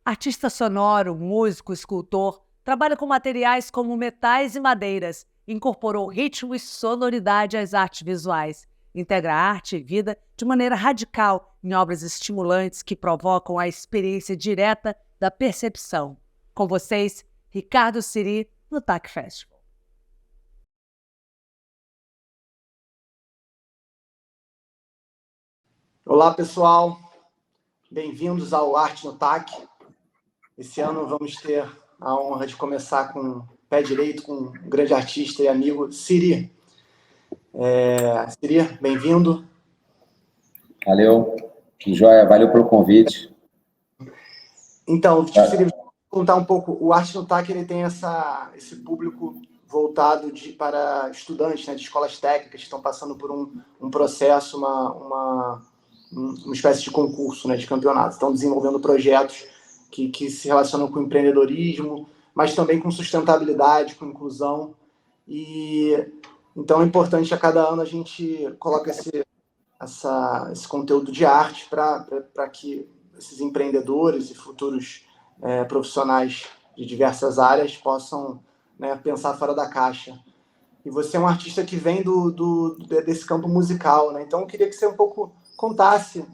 Artista sonoro, músico, escultor, trabalha com materiais como metais e madeiras, incorporou ritmo e sonoridade às artes visuais, integra arte e vida de maneira radical em obras estimulantes que provocam a experiência direta da percepção. Com vocês, Ricardo Siri, no TAC Festival. Olá, pessoal. Bem-vindos ao Arte no TAC. Esse ano vamos ter a honra de começar com o pé direito com um grande artista e amigo, Siri. Siri, bem-vindo. Valeu, que joia, valeu pelo convite. Então, Siri, vou contar um pouco. O Arte no TAC ele tem esse público voltado para estudantes, né, de escolas técnicas que estão passando por um processo, uma espécie de concurso, né, de campeonato. Estão desenvolvendo projetos que se relacionam com empreendedorismo, mas também com sustentabilidade, com inclusão. E então é importante, a cada ano a gente coloca esse conteúdo de arte para que esses empreendedores e futuros profissionais de diversas áreas possam, né, pensar fora da caixa. E você é um artista que vem desse campo musical, né? Então eu queria que você um pouco contasse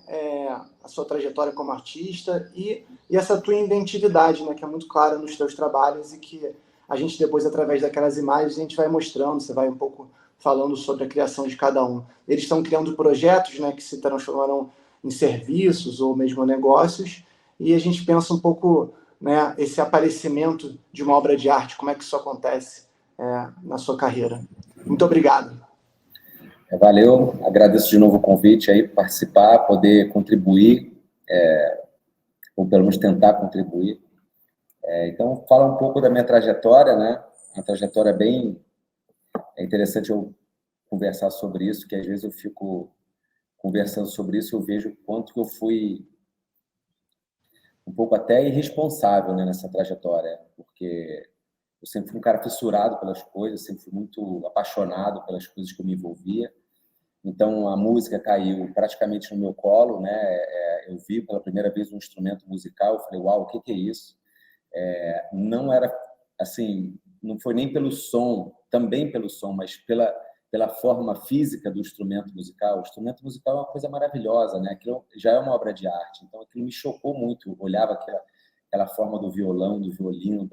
a sua trajetória como artista e essa tua inventividade, né, que é muito clara nos teus trabalhos e que a gente depois, através daquelas imagens, a gente vai mostrando, você vai um pouco falando sobre a criação de cada um. Eles estão criando projetos, né, que se transformarão em serviços ou mesmo negócios, e a gente pensa um pouco, né, esse aparecimento de uma obra de arte, como é que isso acontece na sua carreira. Muito obrigado. Valeu, agradeço de novo o convite aí, participar, poder contribuir, ou pelo menos tentar contribuir. Então, fala um pouco da minha trajetória, né? Uma trajetória bem... É interessante eu conversar sobre isso, que às vezes eu fico conversando sobre isso, eu vejo o quanto que eu fui um pouco até irresponsável, né, nessa trajetória, porque eu sempre fui um cara fissurado pelas coisas, sempre fui muito apaixonado pelas coisas que eu me envolvia. Então, a música caiu praticamente no meu colo, né? Eu vi pela primeira vez um instrumento musical, eu falei, uau, o que é isso? Não era, assim, não foi nem pelo som, também pelo som, mas pela forma física do instrumento musical. O instrumento musical é uma coisa maravilhosa, né? Aquilo já é uma obra de arte. Então, aquilo me chocou muito. Eu olhava aquela forma do violão, do violino,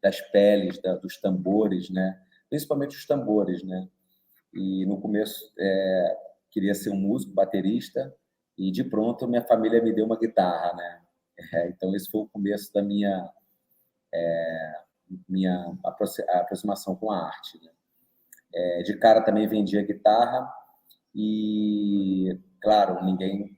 das peles, dos tambores, né? Principalmente os tambores, né? E no começo queria ser um músico, baterista, e de pronto minha família me deu uma guitarra, né? Então esse foi o começo da minha aproximação com a arte, né? De cara também vendia guitarra e, claro, ninguém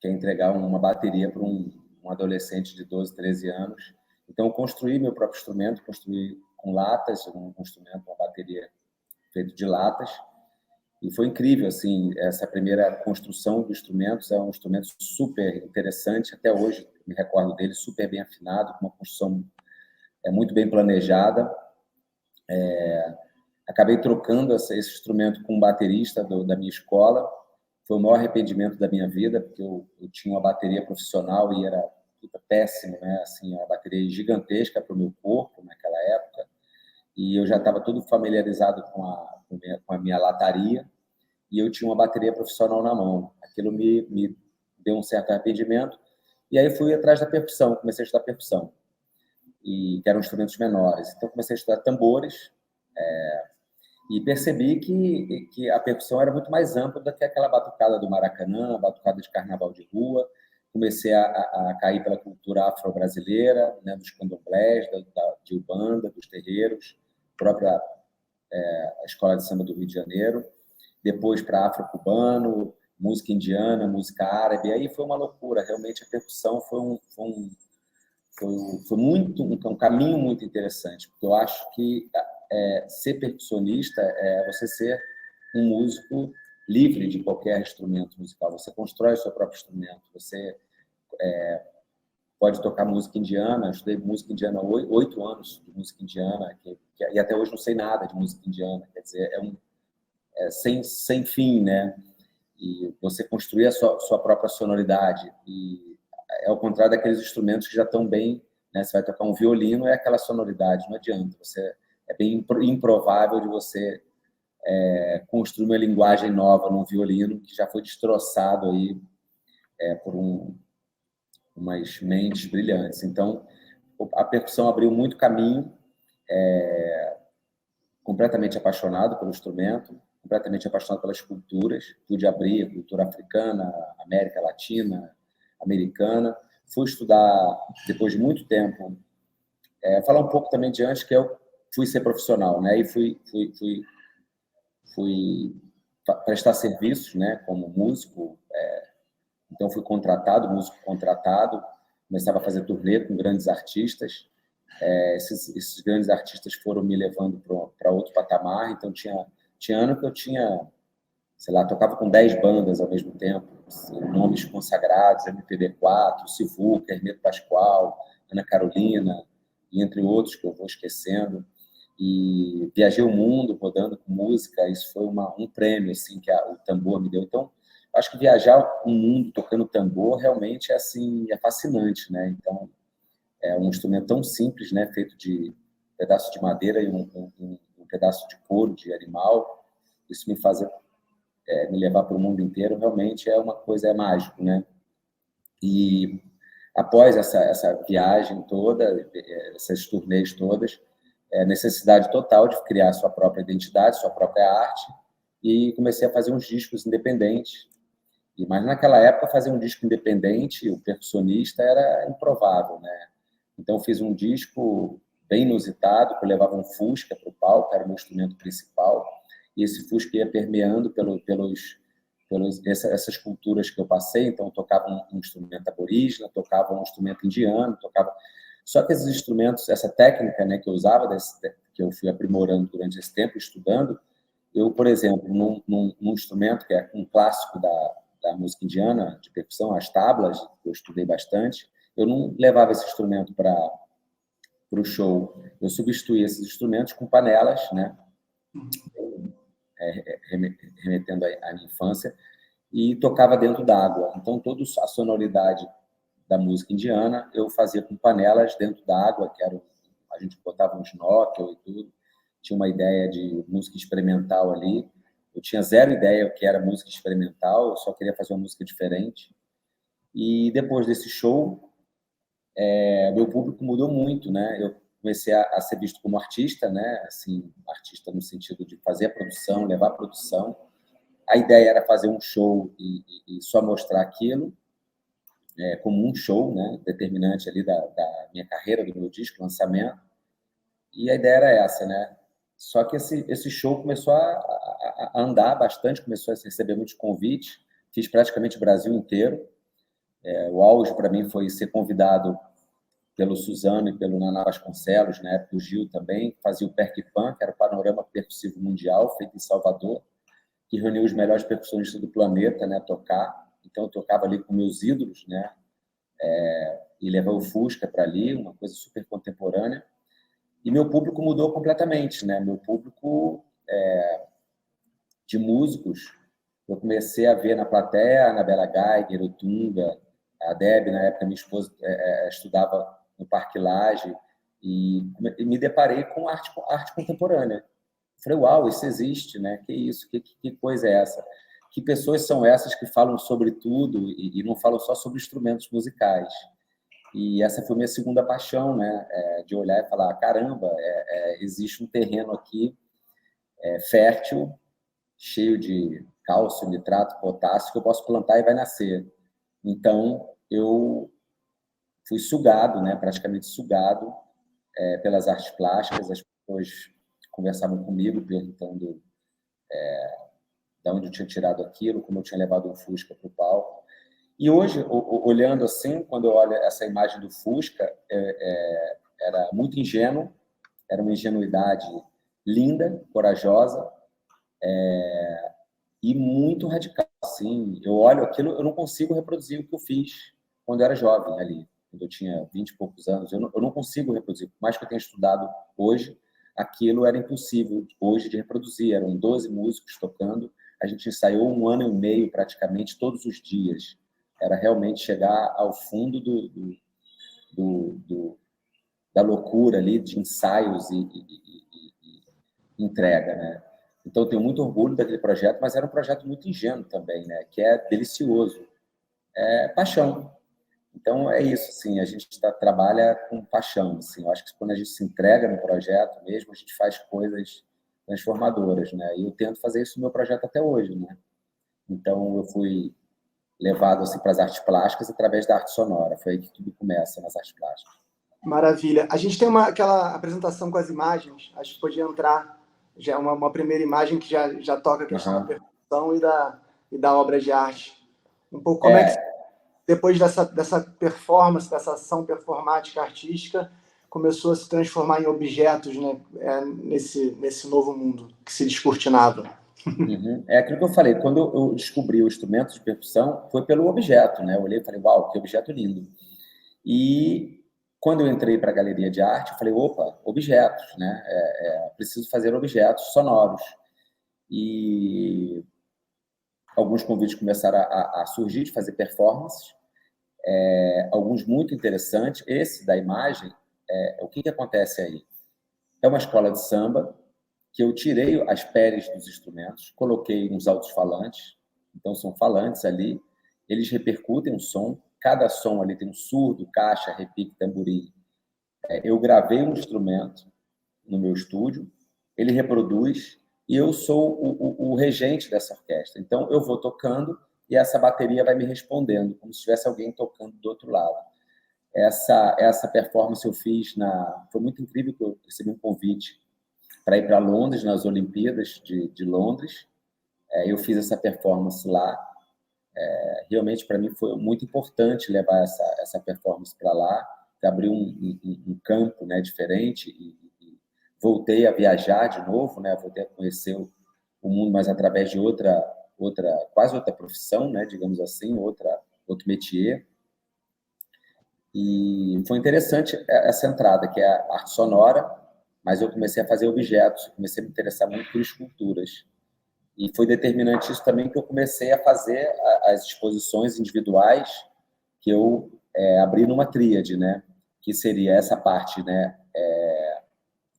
quer entregar uma bateria para um adolescente de 12, 13 anos. Então eu construí meu próprio instrumento, construí com latas, um instrumento, uma bateria feito de latas, e foi incrível, assim, essa primeira construção do instrumento. É um instrumento super interessante, até hoje me recordo dele, super bem afinado, com uma construção muito bem planejada. Acabei trocando esse instrumento com um baterista da minha escola, foi o maior arrependimento da minha vida, porque eu tinha uma bateria profissional e era péssimo, né? Assim, uma bateria gigantesca para o meu corpo naquela época, e eu já estava todo familiarizado com a minha lataria, e eu tinha uma bateria profissional na mão. Aquilo me deu um certo arrependimento, e aí fui atrás da percussão, comecei a estudar percussão, que eram instrumentos menores. Então comecei a estudar tambores, e percebi que a percussão era muito mais ampla do que aquela batucada do Maracanã, a batucada de carnaval de rua. Comecei a cair pela cultura afro-brasileira, né, dos candomblés, de Ubanda, dos terreiros, própria a Escola de Samba do Rio de Janeiro, depois para afro-cubano, música indiana, música árabe. Aí foi uma loucura, realmente a percussão foi um caminho muito interessante, porque eu acho que ser percussionista é você ser um músico livre de qualquer instrumento musical. Você constrói o seu próprio instrumento, você pode tocar música indiana. Eu estudei música indiana 8 anos de música indiana, e até hoje não sei nada de música indiana. Quer dizer, sem fim, né? E você construir a sua própria sonoridade. E é ao contrário daqueles instrumentos que já estão bem, né? Você vai tocar um violino, é aquela sonoridade, não adianta. É bem improvável de você construir uma linguagem nova num violino que já foi destroçado aí por umas mentes brilhantes. Então, a percussão abriu muito caminho, completamente apaixonado pelo instrumento, completamente apaixonado pelas culturas. Pude abrir a cultura africana, América Latina, americana. Fui estudar, depois de muito tempo, falar um pouco também de antes, que eu fui ser profissional, né? E fui prestar serviços, né? Como músico. Então, fui músico contratado, começava a fazer turnê com grandes artistas. Esses grandes artistas foram me levando para outro patamar. Então, tinha ano que eu tinha, sei lá, tocava com 10 bandas ao mesmo tempo, assim, nomes consagrados, MPB4, Sivuca, Hermeto Pascoal, Ana Carolina, e entre outros que eu vou esquecendo. E viajei o mundo rodando com música. Isso foi um prêmio assim, que o tambor me deu. Então, acho que viajar o mundo tocando tambor realmente é fascinante, né? Então, é um instrumento tão simples, né? Feito de pedaço de madeira e um pedaço de couro de animal. Isso me levar para o mundo inteiro, realmente é uma coisa, mágico, né? E após essa viagem toda, essas turnês todas, necessidade total de criar sua própria identidade, sua própria arte, e comecei a fazer uns discos independentes. Mas naquela época, fazer um disco independente, o percussionista, era improvável, né? Então, fiz um disco bem inusitado, que eu levava um Fusca para o palco, era o meu instrumento principal, e esse Fusca ia permeando essas culturas que eu passei. Então, eu tocava um instrumento aborígene, tocava um instrumento indiano, Só que esses instrumentos, essa técnica, né, que eu usava, que eu fui aprimorando durante esse tempo, estudando, eu, por exemplo, num instrumento que é um clássico da música indiana, de percussão, as tablas, que eu estudei bastante, eu não levava esse instrumento para o show. Eu substituía esses instrumentos com panelas, né? Remetendo à minha infância, e tocava dentro d'água. Então, toda a sonoridade da música indiana eu fazia com panelas dentro d'água, a gente botava um snorkel e tudo. Tinha uma ideia de música experimental ali. Eu tinha zero ideia o que era música experimental, eu só queria fazer uma música diferente. E depois desse show, meu público mudou muito, né? Eu comecei a ser visto como artista, né? Assim, artista no sentido de fazer a produção, levar a produção. A ideia era fazer um show e só mostrar aquilo, como um show, né? Determinante ali da minha carreira, do meu disco, lançamento. E a ideia era essa, né? Só que esse show começou a andar bastante, começou a receber muitos convites, fiz praticamente o Brasil inteiro. O auge para mim foi ser convidado pelo Suzano e pelo Naná Vasconcelos, na época o Gil também, fazia o Percupan, que era o Panorama Percussivo Mundial, feito em Salvador, que reuniu os melhores percussionistas do planeta, né, tocar. Então eu tocava ali com meus ídolos, né, e levava o Fusca para ali, uma coisa super contemporânea. E meu público mudou completamente, né? Meu público de músicos, eu comecei a ver na plateia a Anabela Geiger, o Tunga, a Deb, na época minha esposa estudava no Parque Lage, e me deparei com arte contemporânea. Falei, uau, isso existe, né? Que isso? Que coisa é essa? Que pessoas são essas que falam sobre tudo e não falam só sobre instrumentos musicais? E essa foi minha segunda paixão, né? De olhar e falar, caramba, existe um terreno aqui fértil, cheio de cálcio, nitrato, potássio, que eu posso plantar e vai nascer. Então, eu fui sugado, né? Praticamente sugado pelas artes plásticas. As pessoas conversavam comigo, perguntando de onde eu tinha tirado aquilo, como eu tinha levado o Fusca para o palco. E hoje, olhando assim, quando eu olho essa imagem do Fusca, era muito ingênuo, era uma ingenuidade linda, corajosa, e muito radical. Assim, eu olho aquilo, eu não consigo reproduzir o que eu fiz quando eu era jovem ali. quando eu tinha 20 e poucos anos. Eu não consigo reproduzir. Por mais que eu tenha estudado hoje, aquilo era impossível hoje de reproduzir. Eram 12 músicos tocando. A gente ensaiou 1 ano e meio, praticamente, todos os dias. Era realmente chegar ao fundo da loucura ali, de ensaios e entrega, né? Então, eu tenho muito orgulho daquele projeto, mas era um projeto muito ingênuo também, né? Que é delicioso. É paixão. Então, é isso, assim, a gente trabalha com paixão, assim. Eu acho que quando a gente se entrega no projeto mesmo, a gente faz coisas transformadoras, né? E eu tento fazer isso no meu projeto até hoje, né? Então, eu fui levado assim, para as artes plásticas através da arte sonora. Foi aí que tudo começa, nas artes plásticas. Maravilha. A gente tem aquela apresentação com as imagens, acho que podia entrar já uma primeira imagem que já toca a questão da percussão e da obra de arte. Um pouco como é que, depois dessa performance, dessa ação performática artística, começou a se transformar em objetos, né, nesse novo mundo que se descortinava. É aquilo que eu falei, quando eu descobri o instrumento de percussão, foi pelo objeto, né? Eu olhei e falei, uau, que objeto lindo. E quando eu entrei para a galeria de arte, eu falei, opa, objetos, né? Preciso fazer objetos sonoros. E alguns convites começaram a surgir de fazer performances, alguns muito interessantes. Esse da imagem, o que acontece aí? É uma escola de samba que eu tirei as peles dos instrumentos, coloquei uns alto-falantes, então são falantes ali, eles repercutem um som, cada som ali tem um surdo, caixa, repique, tamborim. Eu gravei um instrumento no meu estúdio, ele reproduz e eu sou o regente dessa orquestra. Então eu vou tocando e essa bateria vai me respondendo, como se tivesse alguém tocando do outro lado. Essa performance eu fiz foi muito incrível, que eu recebi um convite para ir para Londres, nas Olimpíadas de Londres. Eu fiz essa performance lá. Realmente, para mim, foi muito importante levar essa performance para lá, abriu um campo, né, diferente, e voltei a viajar de novo, né, voltei a conhecer o mundo, mas através de quase outra profissão, né, digamos assim, outro métier. E foi interessante essa entrada, que é a arte sonora, mas eu comecei a fazer objetos, comecei a me interessar muito por esculturas. E foi determinante isso também que eu comecei a fazer as exposições individuais que eu abri numa tríade, né? Que seria essa parte, né?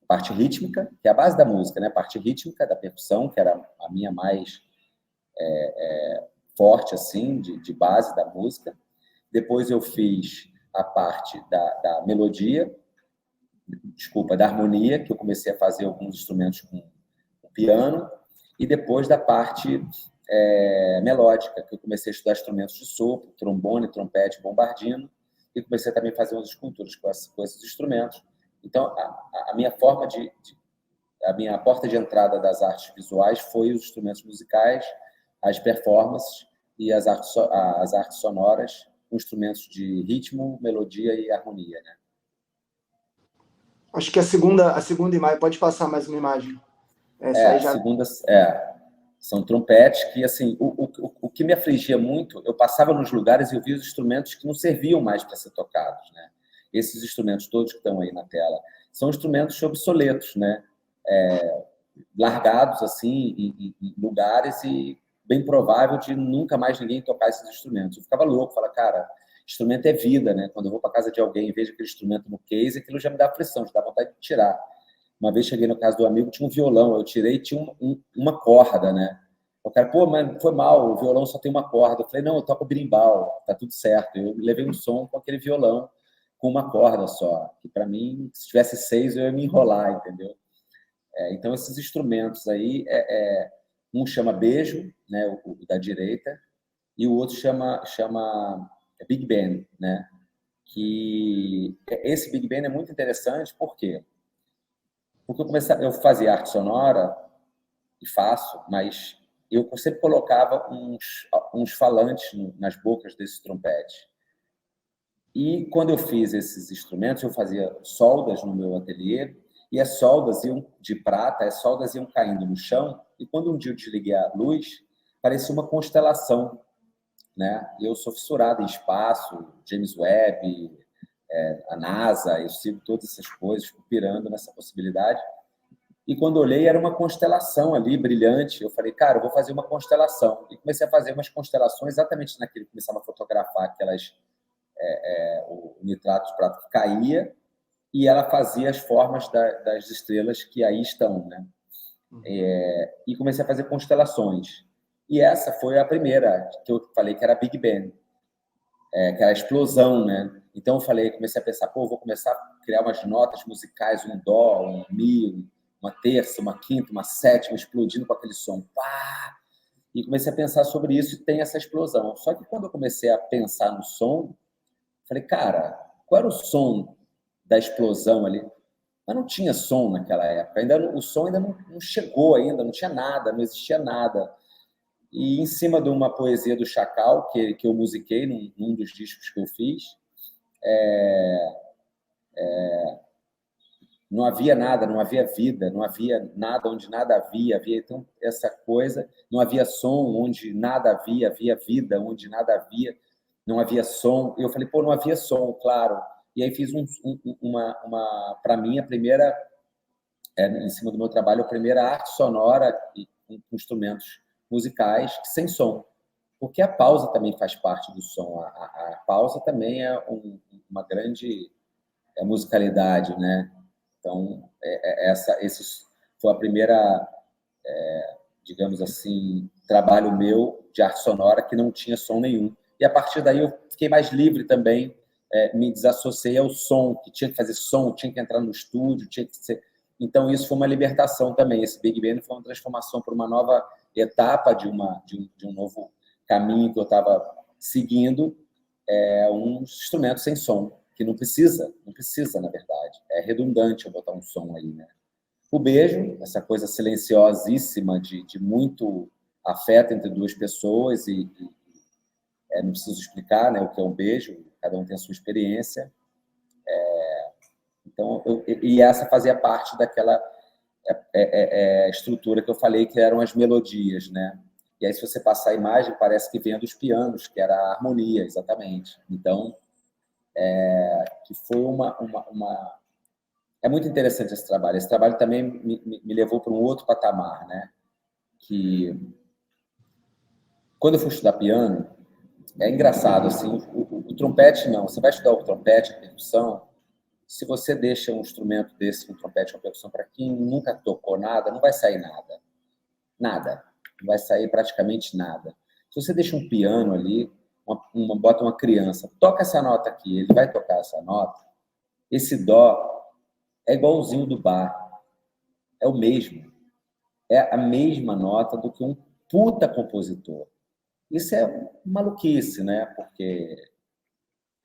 Parte rítmica, que é a base da música, né? Parte rítmica da percussão, que era a minha mais forte, assim, de base da música. Depois eu fiz a parte da melodia, da harmonia, que eu comecei a fazer alguns instrumentos com piano, e depois da parte melódica, que eu comecei a estudar instrumentos de sopro, trombone, trompete, bombardino, e comecei também a fazer umas esculturas com esses instrumentos. Então, a minha a minha porta de entrada das artes visuais foi os instrumentos musicais, as performances e as artes sonoras, com instrumentos de ritmo, melodia e harmonia, né? Acho que a segunda imagem, pode passar mais uma imagem. Essa aí já... segunda, são trompetes que, assim, o que me afligia muito, eu passava nos lugares e eu via os instrumentos que não serviam mais para ser tocados, né? Esses instrumentos todos que estão aí na tela são instrumentos obsoletos, né? Largados, assim, em lugares e bem provável de nunca mais ninguém tocar esses instrumentos. Eu ficava louco, falava, cara, instrumento é vida, né? Quando eu vou para casa de alguém e vejo aquele instrumento no case, aquilo já me dá aflição, já dá vontade de tirar. Uma vez cheguei na casa do amigo, tinha um violão, eu tirei e tinha uma corda, né? O cara, pô, mas foi mal, o violão só tem uma corda. Eu falei, não, eu toco berimbau, tá tudo certo. Eu levei um som com aquele violão com uma corda só, que para mim, se tivesse 6, eu ia me enrolar, entendeu? Então, esses instrumentos aí, um chama beijo, né, o da direita, e o outro chama Big Band, né? Que esse Big Band é muito interessante, por quê? Porque eu fazia arte sonora, e faço, mas eu sempre colocava uns falantes nas bocas desses trompetes. E quando eu fiz esses instrumentos, eu fazia soldas no meu ateliê, e as soldas de prata, as soldas iam caindo no chão, e quando um dia eu desliguei a luz, parecia uma constelação, né? E eu sou fissurado em espaço, James Webb, a NASA, eu sigo todas essas coisas, fico pirando nessa possibilidade. E quando olhei, era uma constelação ali, brilhante. Eu falei, cara, eu vou fazer uma constelação. E comecei a fazer umas constelações exatamente naquele que começava a fotografar aquelas, o nitrato de prata que caía, e ela fazia as formas das estrelas que aí estão, né? E comecei a fazer constelações. E essa foi a primeira que eu falei que era Big Bang, que era a explosão, né? Então eu falei, comecei a pensar, pô, vou começar a criar umas notas musicais, um dó, um mi, uma terça, uma quinta, uma sétima, explodindo com aquele som. Pá! E comecei a pensar sobre isso e tem essa explosão. Só que quando eu comecei a pensar no som, falei, cara, qual era o som da explosão ali? Mas não tinha som naquela época. O som ainda não chegou ainda, não tinha nada, não existia nada. E em cima de uma poesia do Chacal, que eu musiquei num dos discos que eu fiz, não havia nada, não havia vida, não havia nada onde nada havia então essa coisa, não havia som onde nada havia vida onde nada havia, não havia som. E eu falei, pô, não havia som, claro. E aí fiz para mim, a primeira, em cima do meu trabalho, a primeira arte sonora com instrumentos musicais sem som. Porque a pausa também faz parte do som. A pausa também é uma grande musicalidade, né? Então, esse foi a primeira, digamos assim, trabalho meu de arte sonora que não tinha som nenhum. E a partir daí eu fiquei mais livre também, me desassociei ao som, que tinha que fazer som, tinha que entrar no estúdio, tinha que ser... Então, isso foi uma libertação também. Esse Big Band foi uma transformação para uma nova etapa de um novo caminho que eu estava seguindo, um instrumento sem som, que não precisa, na verdade. É redundante eu botar um som aí, né? O beijo, essa coisa silenciosíssima de muito afeto entre duas pessoas não preciso explicar, né, o que é um beijo, cada um tem a sua experiência. Então, e essa fazia parte daquela estrutura que eu falei, que eram as melodias, né? E aí, se você passar a imagem, parece que vem dos pianos, que era a harmonia, exatamente. Então, que foi É muito interessante esse trabalho. Esse trabalho também me levou para um outro patamar, né? Que, quando eu fui estudar piano, é engraçado, assim, o trompete não. Você vai estudar o trompete, a percussão, se você deixa um instrumento desse, um trompete, uma percussão, para quem nunca tocou nada, não vai sair nada. Nada. Não vai sair praticamente nada. Se você deixa um piano ali, bota uma criança, toca essa nota aqui, ele vai tocar essa nota, esse dó é igualzinho do bar. É o mesmo. É a mesma nota do que um puta compositor. Isso é maluquice, né? Porque...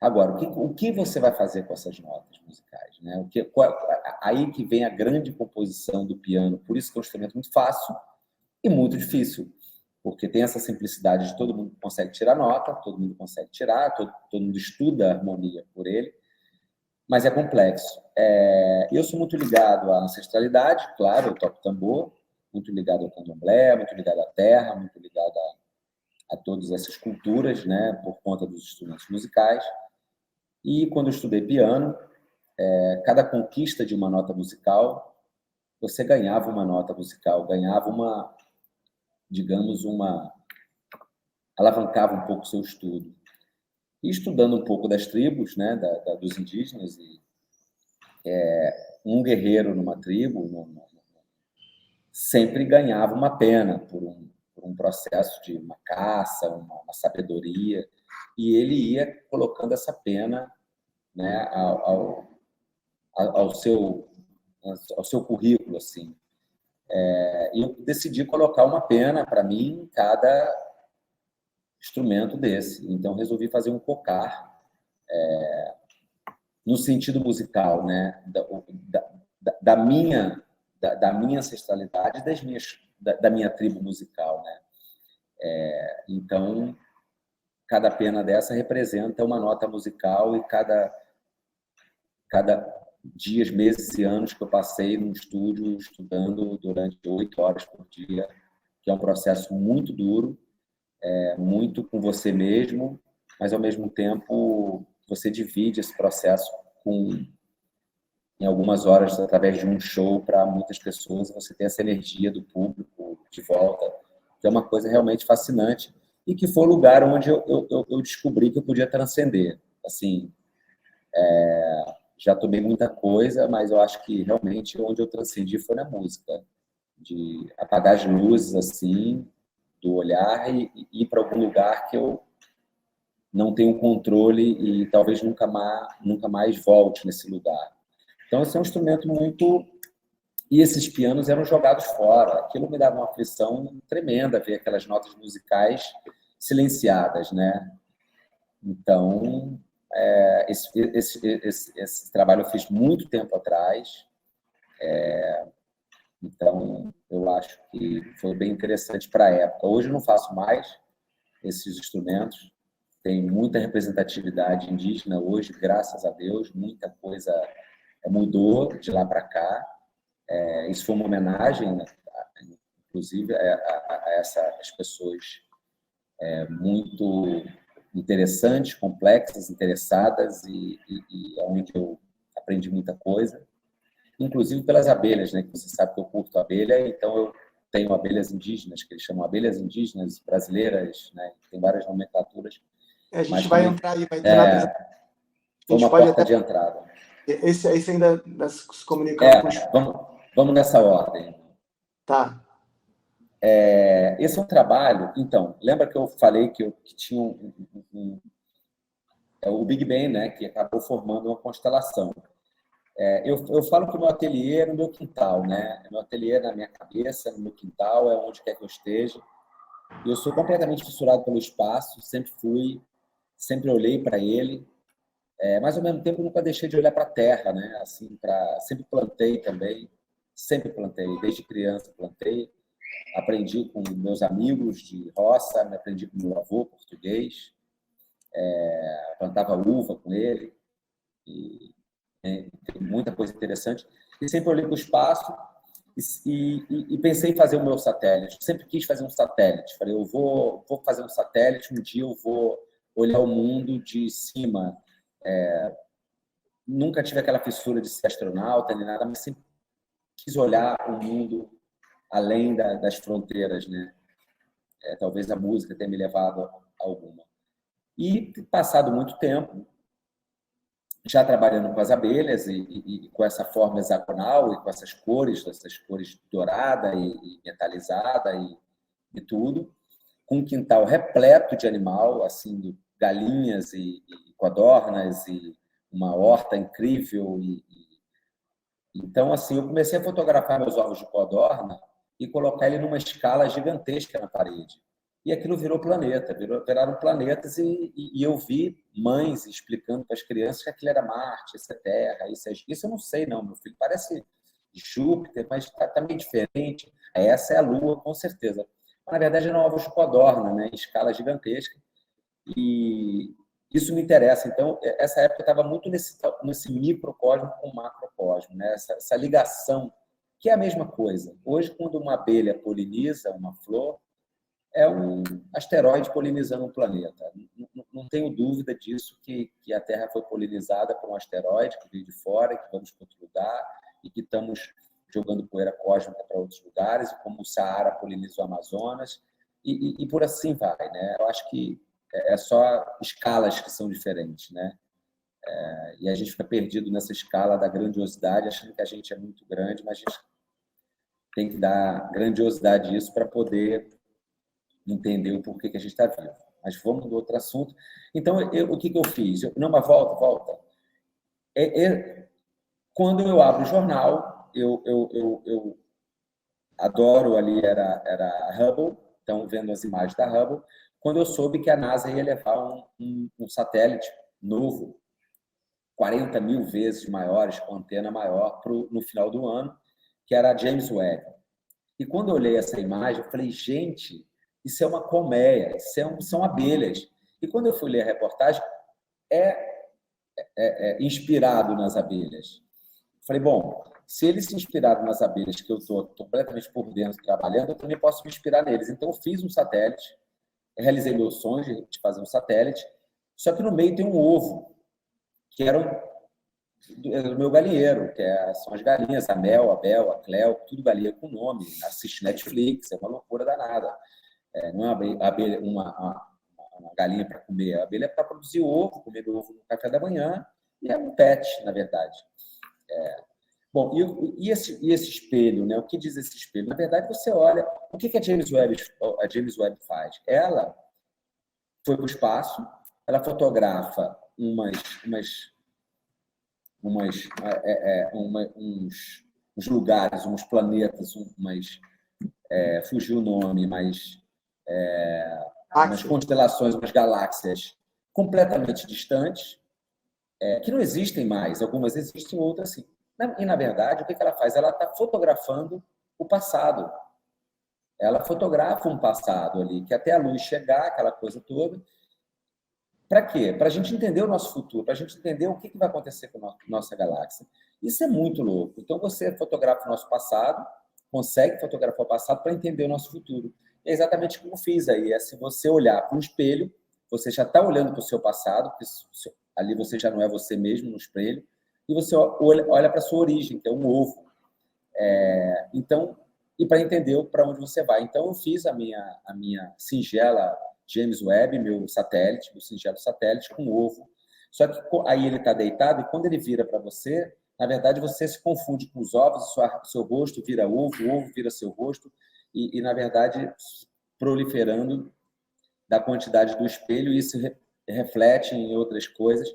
Agora, o que você vai fazer com essas notas musicais, né? Aí que vem a grande composição do piano. Por isso que é um instrumento muito fácil e muito difícil. Porque tem essa simplicidade de todo mundo consegue tirar nota, todo mundo consegue tirar, todo mundo estuda a harmonia por ele, mas é complexo. Eu sou muito ligado à ancestralidade, claro, eu toco tambor, muito ligado ao candomblé, muito ligado à terra, muito ligado a todas essas culturas, né, por conta dos instrumentos musicais. E quando eu estudei piano, cada conquista de uma nota musical, você ganhava uma nota musical, ganhava digamos, alavancava um pouco o seu estudo. E estudando um pouco das tribos, né, dos indígenas, um guerreiro numa tribo sempre ganhava uma pena por um processo de uma caça, uma sabedoria, e ele ia colocando essa pena, né, ao seu currículo, assim. E eu decidi colocar uma pena para mim em cada instrumento desse. Então resolvi fazer um cocar, no sentido musical, né, da minha ancestralidade, da minha tribo musical, né. Então, cada pena dessa representa uma nota musical, e cada dias, meses e anos que eu passei no estúdio estudando durante 8 horas por dia, que é um processo muito duro, muito com você mesmo, mas ao mesmo tempo você divide esse processo em algumas horas através de um show para muitas pessoas, você tem essa energia do público de volta, que é uma coisa realmente fascinante e que foi o lugar onde eu descobri que eu podia transcender. Assim, já tomei muita coisa, mas eu acho que realmente onde eu transcendi foi na música, de apagar as luzes assim do olhar e ir para algum lugar que eu não tenho controle e talvez nunca mais volte nesse lugar. Então, esse é um instrumento muito... E esses pianos eram jogados fora. Aquilo me dava uma aflição tremenda, ver aquelas notas musicais silenciadas, né? Então, esse trabalho eu fiz muito tempo atrás. Então, eu acho que foi bem interessante para a época. Hoje eu não faço mais esses instrumentos. Tem muita representatividade indígena hoje, graças a Deus. Muita coisa mudou de lá para cá. Isso foi uma homenagem, né, inclusive, a essas pessoas muito interessantes, complexas, interessadas e onde eu aprendi muita coisa, inclusive pelas abelhas, né? Que você sabe que eu curto abelha, então eu tenho abelhas indígenas, que eles chamam abelhas indígenas brasileiras, né? Tem várias nomenclaturas. A gente vai entrar aí, vai ter na apresentação. Foi uma porta de entrada. Esse ainda se comunicando com os... Vamos nessa ordem. Tá. Esse é um trabalho... Então, lembra que eu falei que tinha o Big Bang, né? Que acabou formando uma constelação. Eu falo que o meu ateliê é no meu quintal, né? Meu ateliê é na minha cabeça, no meu quintal, é onde quer que eu esteja. E eu sou completamente fissurado pelo espaço, sempre fui, sempre olhei para ele, mas ao mesmo tempo nunca deixei de olhar para a terra, né? Assim, sempre plantei também, sempre plantei, desde criança plantei, aprendi com meus amigos de roça, aprendi com meu avô português, plantava uva com ele, e tem muita coisa interessante. E sempre olhei para o espaço e pensei em fazer o meu satélite. Sempre quis fazer um satélite. Falei, eu vou fazer um satélite, um dia eu vou olhar o mundo de cima. Nunca tive aquela fissura de ser astronauta nem nada, mas sempre quis olhar o mundo além das fronteiras, né? Talvez a música tenha me levado a alguma. E, passado muito tempo, já trabalhando com as abelhas e com essa forma hexagonal e com essas cores dourada e metalizada e tudo, com um quintal repleto de animal, assim, galinhas e codornas e uma horta incrível. Então, assim, eu comecei a fotografar meus ovos de codorna e colocar ele numa escala gigantesca na parede. E aquilo virou planeta, viraram planetas e eu vi mães explicando para as crianças que aquilo era Marte, isso é Terra, isso eu não sei não, meu filho, parece Júpiter, mas está meio diferente. Essa é a Lua, com certeza. Mas, na verdade, eram ovos de codorna, né, em escala gigantesca. E isso me interessa. Então, essa época eu estava muito nesse microcosmo com o macrocosmo, né? Essa ligação, que é a mesma coisa. Hoje, quando uma abelha poliniza uma flor, é um asteroide polinizando um planeta. Não tenho dúvida disso, que a Terra foi polinizada por um asteroide que veio de fora, que vamos para outro lugar, e que estamos jogando poeira cósmica para outros lugares, como o Saara poliniza o Amazonas, e por assim vai, né? Eu acho que é só escalas que são diferentes, né? E a gente fica perdido nessa escala da grandiosidade, achando que a gente é muito grande, mas a gente tem que dar grandiosidade a isso para poder entender o porquê que a gente está vivo. Mas vamos no outro assunto. Então, o que eu fiz? Não, mas volta. Quando eu abro o jornal, eu adoro ali, era a Hubble, então, vendo as imagens da Hubble, quando eu soube que a NASA ia levar um satélite novo, 40 mil vezes maiores, com antena maior, no final do ano, que era a James Webb. E quando eu olhei essa imagem, eu falei, gente, isso é uma colmeia, são abelhas. E quando eu fui ler a reportagem, inspirado nas abelhas. Eu falei, bom, se eles se inspiraram nas abelhas, que eu estou completamente por dentro trabalhando, eu também posso me inspirar neles. Então, eu fiz um satélite, realizei meu sonho de fazer um satélite, só que no meio tem um ovo. que eram do meu galinheiro, são as galinhas, a Mel, a Bel, a Cleo, tudo galinha com nome, assiste Netflix, é uma loucura danada. Não é uma galinha para comer, a abelha é para produzir ovo, comer ovo no café da manhã, e é um pet, na verdade. Bom, e esse espelho, né? O que diz esse espelho? Na verdade, você olha, o que a James Webb faz? Ela foi para o espaço, ela fotografa uns lugares, uns planetas, fugiu o nome, umas constelações, umas galáxias completamente distantes, que não existem mais. Algumas existem, outras sim. E, na verdade, o que ela faz? Ela está fotografando o passado. Ela fotografa um passado ali, que até a luz chegar, aquela coisa toda. Para quê? Para a gente entender o nosso futuro, para a gente entender o que vai acontecer com a nossa galáxia. Isso é muito louco. Então, você fotografa o nosso passado, consegue fotografar o passado para entender o nosso futuro. É exatamente como fiz aí. Se você olhar para um espelho, você já está olhando para o seu passado, porque ali você já não é você mesmo no espelho, e você olha para a sua origem, que é um ovo. Então, e para entender para onde você vai. Então, eu fiz a minha singela James Webb, meu singelo satélite, com ovo. Só que aí ele está deitado, e quando ele vira para você, na verdade, você se confunde com os ovos, seu rosto vira ovo, o ovo vira seu rosto, e na verdade, proliferando da quantidade do espelho, e isso reflete em outras coisas.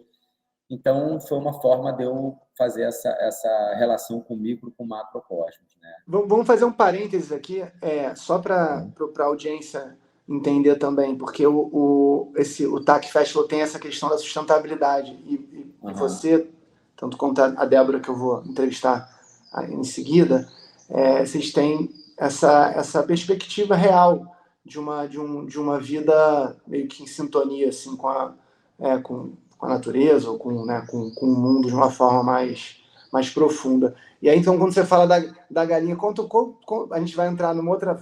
Então, foi uma forma de eu fazer essa relação com o micro, com o macrocosmos, né? Vamos fazer um parênteses aqui, só para a audiência entender também, porque o TAC Festival tem essa questão da sustentabilidade, e você, tanto quanto a Débora, que eu vou entrevistar em seguida, vocês têm essa perspectiva real de uma vida meio que em sintonia assim, com a natureza, ou com o mundo de uma forma mais profunda. E aí, então, quando você fala da galinha, a gente vai entrar numa outra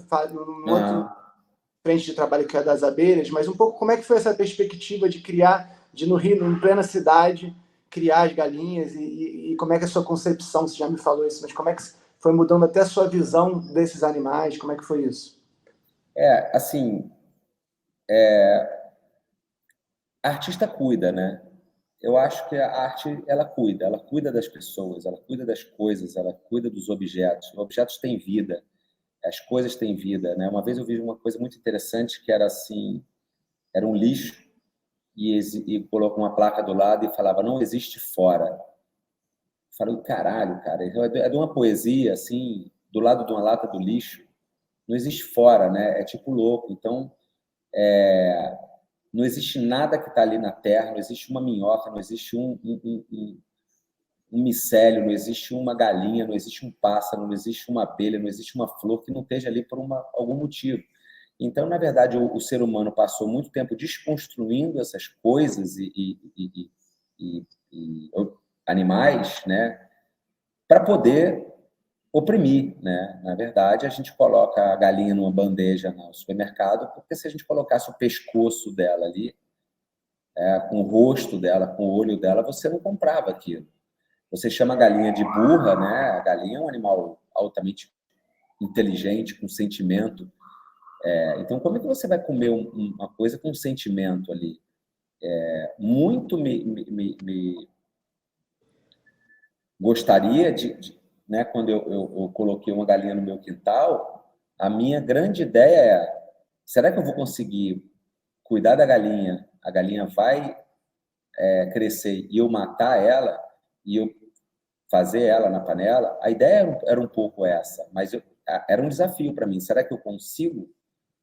frente de trabalho, que é das abelhas, mas um pouco como é que foi essa perspectiva de criar, no Rio, em plena cidade, criar as galinhas, e como é que é a sua concepção? Você já me falou isso, mas como é que foi mudando até a sua visão desses animais? Como é que foi isso? A artista cuida, né? Eu acho que a arte, ela cuida das pessoas, ela cuida das coisas, ela cuida dos objetos. Os objetos têm vida, as coisas têm vida, né? Uma vez eu vi uma coisa muito interessante, que era assim, era um lixo, e colocou uma placa do lado e falava: não existe fora. Falei: caralho, cara, é de uma poesia, assim, do lado de uma lata do lixo, não existe fora, né? É tipo louco. Então, não existe nada que está ali na Terra, não existe uma minhoca, não existe um micélio, não existe uma galinha, não existe um pássaro, não existe uma abelha, não existe uma flor que não esteja ali por algum motivo. Então, na verdade, o ser humano passou muito tempo desconstruindo essas coisas e animais, né, para poder oprimir, né? Na verdade, a gente coloca a galinha numa bandeja no supermercado, porque se a gente colocasse o pescoço dela ali, com o rosto dela, com o olho dela, você não comprava aquilo. Você chama a galinha de burra, né? A galinha é um animal altamente inteligente, com sentimento. Então, como é que você vai comer uma coisa com sentimento ali? Muito me gostaria né, quando eu coloquei uma galinha no meu quintal, a minha grande ideia será que eu vou conseguir cuidar da galinha? A galinha vai crescer e eu matar ela, e eu fazer ela na panela? A ideia era um pouco essa, mas era um desafio para mim. Será que eu consigo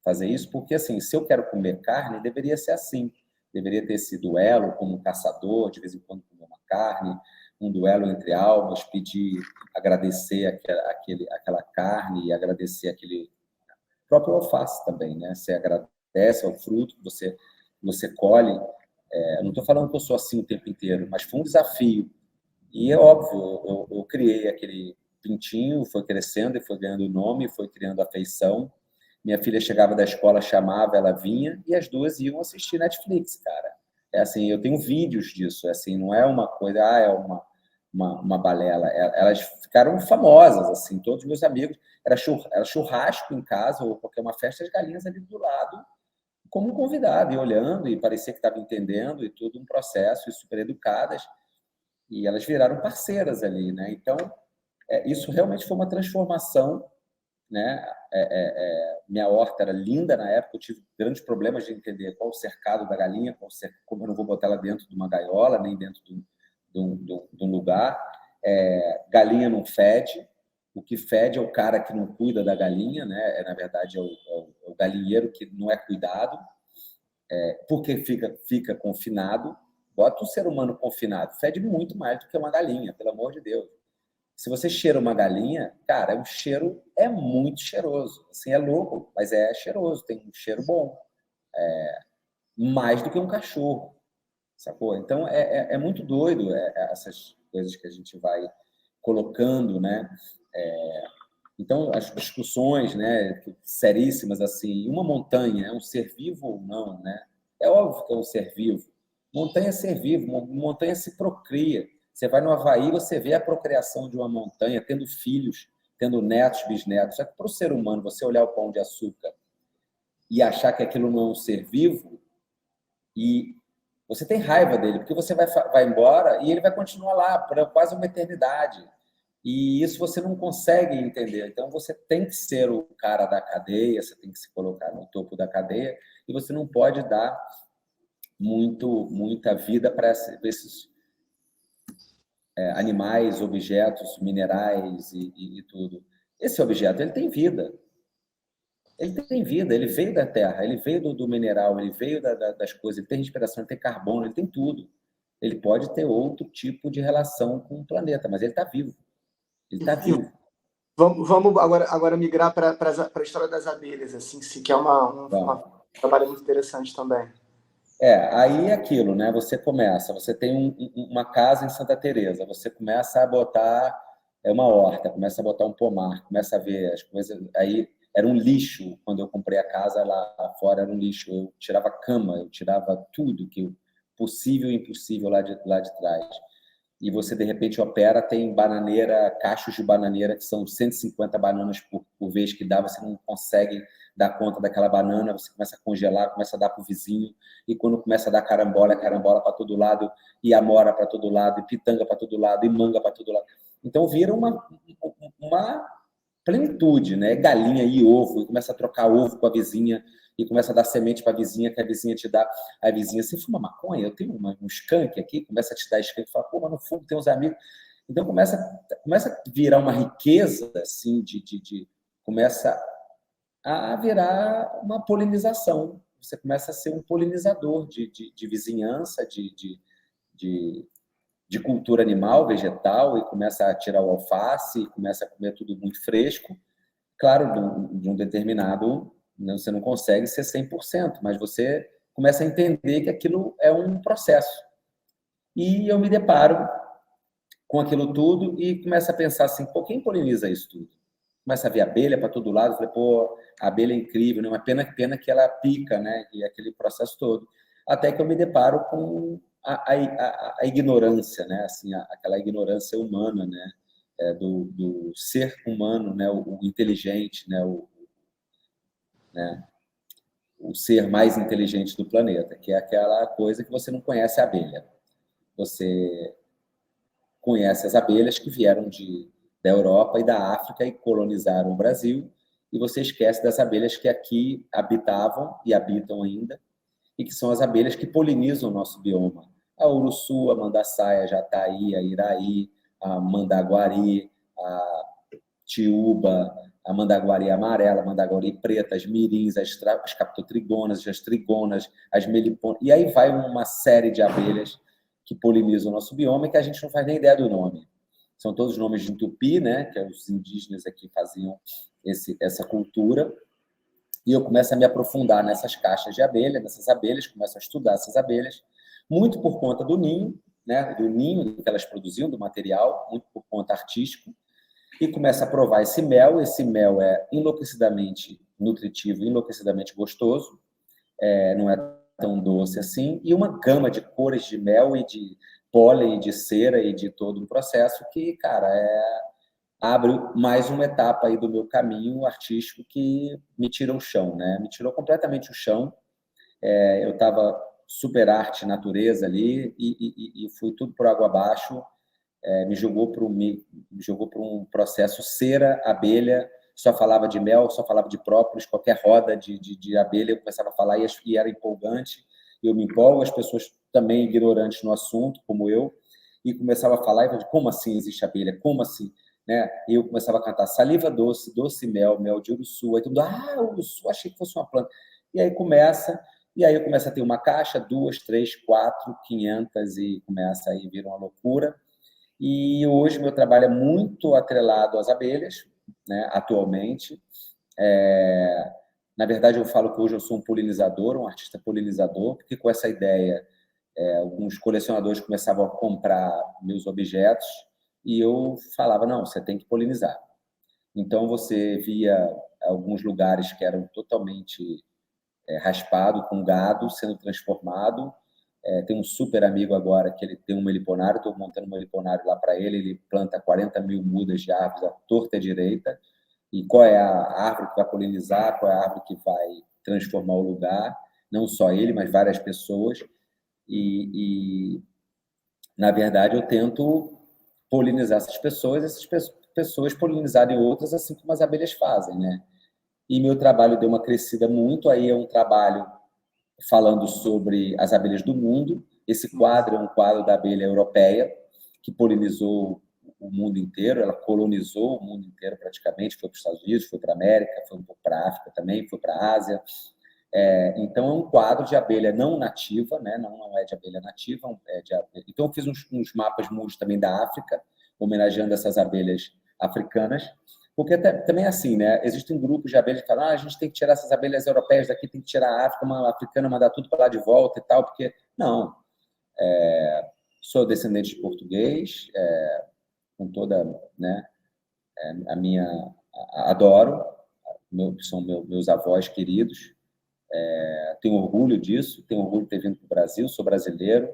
fazer isso? Porque, assim, se eu quero comer carne, deveria ser assim. Deveria ter esse duelo como um caçador, de vez em quando comer uma carne, um duelo entre almas, pedir, agradecer aquela carne, e agradecer aquele próprio alface também, né? Você agradece ao fruto que você colhe. Não estou falando que eu sou assim o tempo inteiro, mas foi um desafio. E é óbvio, eu criei aquele pintinho, foi crescendo e foi ganhando nome, foi criando afeição. Minha filha chegava da escola, chamava, ela vinha, e as duas iam assistir Netflix, cara. assim, eu tenho vídeos disso, assim, não é uma coisa, é uma balela. Elas ficaram famosas, assim, todos os meus amigos. Era churrasco em casa ou qualquer uma festa, as galinhas ali do lado, como um convidado, e olhando, e parecia que estava entendendo, e tudo um processo, e super educadas, e elas viraram parceiras ali, né? Então, isso realmente foi uma transformação, né? Minha horta era linda na época, eu tive grandes problemas de entender qual o cercado da galinha, como eu não vou botar ela dentro de uma gaiola, nem dentro de um lugar. Galinha não fede, o que fede é o cara que não cuida da galinha, né? Na verdade, é o galinheiro que não é cuidado, porque fica confinado. Bota um ser humano confinado, fede muito mais do que uma galinha, pelo amor de Deus. Se você cheira uma galinha, cara, o cheiro é muito cheiroso. Assim, é louco, mas é cheiroso, tem um cheiro bom. Mais do que um cachorro, sacou? Então, é muito doido essas coisas que a gente vai colocando, né? Então, as discussões, né, seríssimas, assim, uma montanha é um ser vivo ou não, né? É óbvio que é um ser vivo. Montanha é ser vivo, montanha se procria. Você vai no Havaí, você vê a procriação de uma montanha, tendo filhos, tendo netos, bisnetos. Só que para o ser humano, você olhar o Pão de Açúcar e achar que aquilo não é um ser vivo, e você tem raiva dele, porque você vai embora e ele vai continuar lá por quase uma eternidade. E isso você não consegue entender. Então, você tem que ser o cara da cadeia, você tem que se colocar no topo da cadeia, e você não pode dar muita vida para esses animais, objetos, minerais e tudo. Esse objeto, ele tem vida. Ele tem vida, ele veio da terra, ele veio do mineral, ele veio das coisas, ele tem respiração, ele tem carbono, ele tem tudo. Ele pode ter outro tipo de relação com o planeta, mas ele está vivo. Ele está vivo. Vamos agora migrar para a história das abelhas, assim, que é um trabalho muito interessante também. Aí é aquilo, né? Você tem uma casa em Santa Teresa, você começa a botar uma horta, começa a botar um pomar, começa a ver as coisas. Aí era um lixo, quando eu comprei a casa lá fora, era um lixo. Eu tirava cama, eu tirava tudo que possível e impossível lá de trás. E você, de repente, opera, tem bananeira, cachos de bananeira, que são 150 bananas por vez que dá, você não consegue dar conta daquela banana, você começa a congelar, começa a dar para o vizinho, e quando começa a dar carambola, é carambola para todo lado, e amora para todo lado, e pitanga para todo lado, e manga para todo lado. Então vira uma plenitude, né? Galinha e ovo, e começa a trocar ovo com a vizinha, e começa a dar semente para a vizinha, que a vizinha te dá. A vizinha, você fuma maconha? Eu tenho um skunk aqui, começa a te dar skunk, fala, pô, mas não fumo, tem uns amigos. Então começa a virar uma riqueza, assim, começa a virar uma polinização. Você começa a ser um polinizador de vizinhança, de cultura animal, vegetal, e começa a tirar o alface, e começa a comer tudo muito fresco. Claro, de um determinado, você não consegue ser 100%, mas você começa a entender que aquilo é um processo. E eu me deparo com aquilo tudo e começo a pensar assim, pô, quem poliniza isso tudo? Começa a ver abelha para todo lado, falei, pô, a abelha é incrível, né? Uma pena que ela pica, né? E aquele processo todo. Até que eu me deparo com a ignorância, né? Assim, aquela ignorância humana, né? Do ser humano, né? O inteligente, né? O ser mais inteligente do planeta, que é aquela coisa que você não conhece a abelha. Você conhece as abelhas que vieram da Europa e da África e colonizaram o Brasil, e você esquece das abelhas que aqui habitavam e habitam ainda, e que são as abelhas que polinizam o nosso bioma. A uruçu, a mandaçaia, a jataí, a iraí, a mandaguari, a tiúba, a mandaguari amarela, a mandaguari preta, as mirins, as captotrigonas, as trigonas, as meliponas, e aí vai uma série de abelhas que polinizam o nosso bioma e que a gente não faz nem ideia do nome. São todos nomes de tupi, né, que os indígenas aqui faziam essa cultura, e eu começo a me aprofundar nessas caixas de abelha, nessas abelhas, começo a estudar essas abelhas, muito por conta do ninho, né, do ninho que elas produziam, do material, muito por conta artístico, e começa a provar esse mel. Esse mel é enlouquecidamente nutritivo, enlouquecidamente gostoso, não é tão doce assim, e uma gama de cores de mel e de pólen, de cera e de todo um processo que, cara, abre mais uma etapa aí do meu caminho artístico que me tirou o chão, né? Me tirou completamente o chão. Eu estava super arte, natureza ali, e fui tudo por água abaixo. Me jogou para um processo cera, abelha, só falava de mel, só falava de própolis, qualquer roda de abelha eu começava a falar e era empolgante. Eu me empolgo, as pessoas também ignorantes no assunto, como eu, e começava a falar, e falava, como assim existe abelha? Como assim? Né? E eu começava a cantar saliva doce, doce mel, mel de uruçu, aí tudo, uruçu, achei que fosse uma planta. E aí eu começo a ter uma caixa, 2, 3, 4, 500, e começa aí vir uma loucura. E hoje meu trabalho é muito atrelado às abelhas, né, atualmente. Na verdade, eu falo que hoje eu sou um polinizador, um artista polinizador, porque com essa ideia, alguns colecionadores começavam a comprar meus objetos e eu falava, não, você tem que polinizar. Então, você via alguns lugares que eram totalmente raspado, com gado sendo transformado. Tem um super amigo agora que ele tem um meliponário, estou montando um meliponário lá para ele planta 40 mil mudas de árvores à torta e à direita. E qual é a árvore que vai polinizar, qual é a árvore que vai transformar o lugar, não só ele, mas várias pessoas. Na verdade, eu tento polinizar essas pessoas polinizarem outras, assim como as abelhas fazem, né? E meu trabalho deu uma crescida muito, aí é um trabalho falando sobre as abelhas do mundo. Esse quadro é um quadro da abelha europeia, que polinizou o mundo inteiro, ela colonizou o mundo inteiro praticamente, foi para os Estados Unidos, foi para a América, foi um pouco para a África também, foi para a Ásia. Então, é um quadro de abelha não nativa, né? Não é de abelha nativa. Então, eu fiz uns mapas mundos também da África, homenageando essas abelhas africanas, porque também é assim, né? Existem grupos de abelhas que falam, a gente tem que tirar essas abelhas europeias daqui, tem que tirar a África, uma africana, mandar tudo para lá de volta e tal, porque... Não. Sou descendente de português, com toda, né, a minha... Adoro, são meus avós queridos, tenho orgulho disso, tenho orgulho de ter vindo para o Brasil, sou brasileiro,